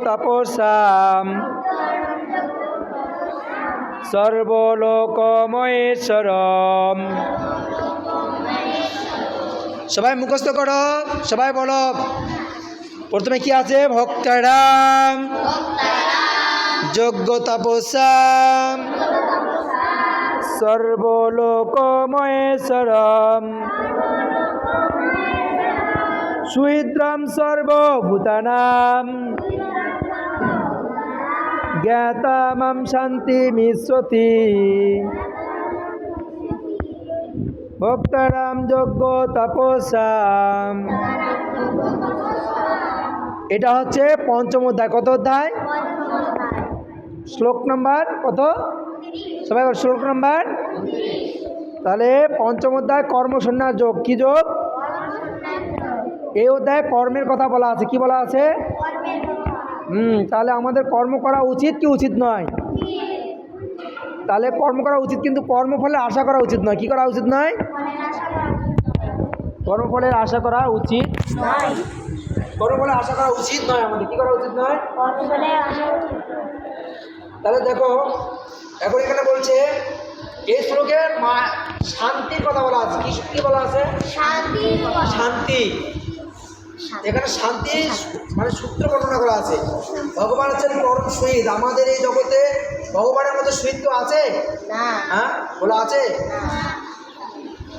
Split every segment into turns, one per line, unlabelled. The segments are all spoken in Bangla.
তাপসাম সর্বলোকমহেশ্বরম। সবাই মুখস্থ করো, সবাই বলো। প্রথমে কি আছে? ভক্তারাম যোগ্য তাপসাম সর্বলোকমহেশ্বরম সুহৃদ্রম সর্বভূতানাম জ্ঞাতামম শান্তিমিশ্বতি। ভক্তারাম যোগ্য তাপসাম। এটা হচ্ছে পঞ্চম অধ্যায়। কত অধ্যায়? শ্লোক নাম্বার কত? সবাই শ্লোক নাম্বার। তাহলে পঞ্চম অধ্যায় কর্মসন্ন্যাস যোগ। কি যোগ? এই অধ্যায়ে কর্মের কথা বলা আছে। কি বলা আছে? তাহলে আমাদের কর্ম করা উচিত কি উচিত নয়? তাহলে কর্ম করা উচিত, কিন্তু কর্মফলে আশা করা উচিত নয়। কি করা উচিত নয়? কর্মফলের আশা করা উচিত নয়। কর্মফলের আশা করা উচিত নয়। আমাদের কি করা উচিত নয়? তাহলে দেখো, এখন এখানে বলছে এই শ্লোকে শান্তির কথা বলা আছে। কি বলা আছে? শান্তি। এখানে শান্তি মানে সূত্র বর্ণনা করা আছে। ভগবান হচ্ছেন পরম শহীদ। আমাদের এই জগতে ভগবানের মধ্যে শহীদ তো আছে না? হ্যাঁ, বলা আছে।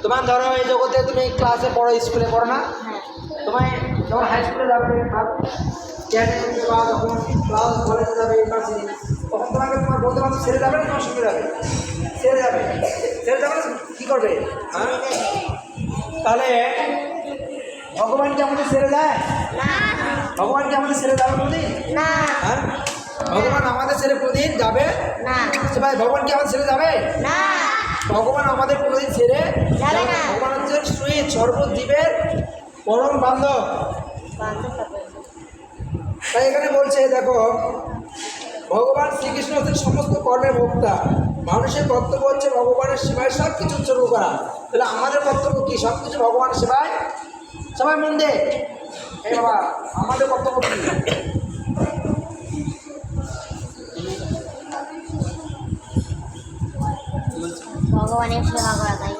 তোমার ধরো এই জগতে তুমি ক্লাসে পড়ো, স্কুলে পড়ো না? তোমায় যখন হাই স্কুলে যাবে, যখন ক্লাস কলেজে যাবে, তখন তোমার বলতে পারছো ছেড়ে যাবে না? তোমার সঙ্গে যাবে? ছেড়ে যাবে। ছেড়ে যাবে না? কী করবে? হ্যাঁ, তাহলে ভগবান কি আমাদের ছেড়ে যায়? ভগবান কি আমাদের ছেড়ে যাবে কোনদিন? হ্যাঁ, ভগবান আমাদের ছেড়ে কোনদিন যাবে না। ভাই, ভগবান কি আমাদের ছেড়ে যাবে? না, ভগবান আমাদের কোনোদিন ছেড়ে যাবে না। ভগবান হচ্ছে শহীদ, সর্বজীবের পরম বান্ধব। তাই এখানে বলছে, দেখো, ভগবান শ্রীকৃষ্ণ হচ্ছেন সমস্ত কর্মের ভোক্তা। মানুষের কর্তব্য হচ্ছে ভগবানের সেবায় সব কিছু উৎসর্গ করা। তাহলে আমাদের কর্তব্য কি? সব কিছু ভগবানের সেবায়। সবাই মন দে। এই বাবা, আমাদের কর্তব্য কি?
ভগবানের সেবা করা। তাই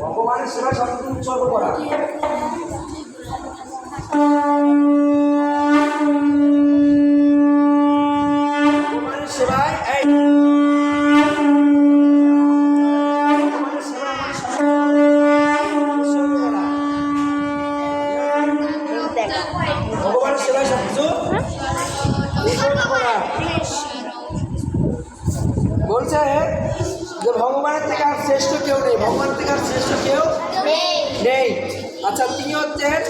ভগবানের সেবায় সব কিছু উৎসর্গ করা। ভগবানের সেবায় ভগবানের সেবায় সব কিছু উৎসর্গ করা। বলছে যে ভগবানের থেকে আর শ্রেষ্ঠ কেউ নেই। ভগবানের থেকে আর শ্রেষ্ঠ কেউ নেই। আচ্ছা, তিনি হচ্ছেন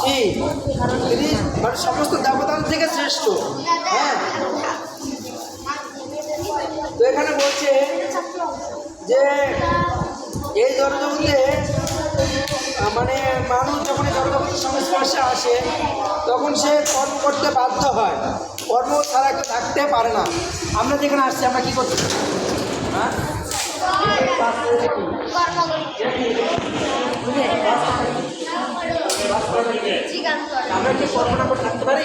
কি? তিনি মানে সমস্ত দেবতার থেকে শ্রেষ্ঠ। হ্যাঁ, তো এখানে বলছে যে এই জগতে মানে মানুষ যখন জগতের সংস্পর্শে আসে তখন সে কর্ম করতে বাধ্য হয়। কর্ম ছাড়া কেউ থাকতে পারে না। আমরা যেখানে আসছি আমরা কী করছি? হ্যাঁ, আমরা কি কর্ম না করে থাকতে পারি?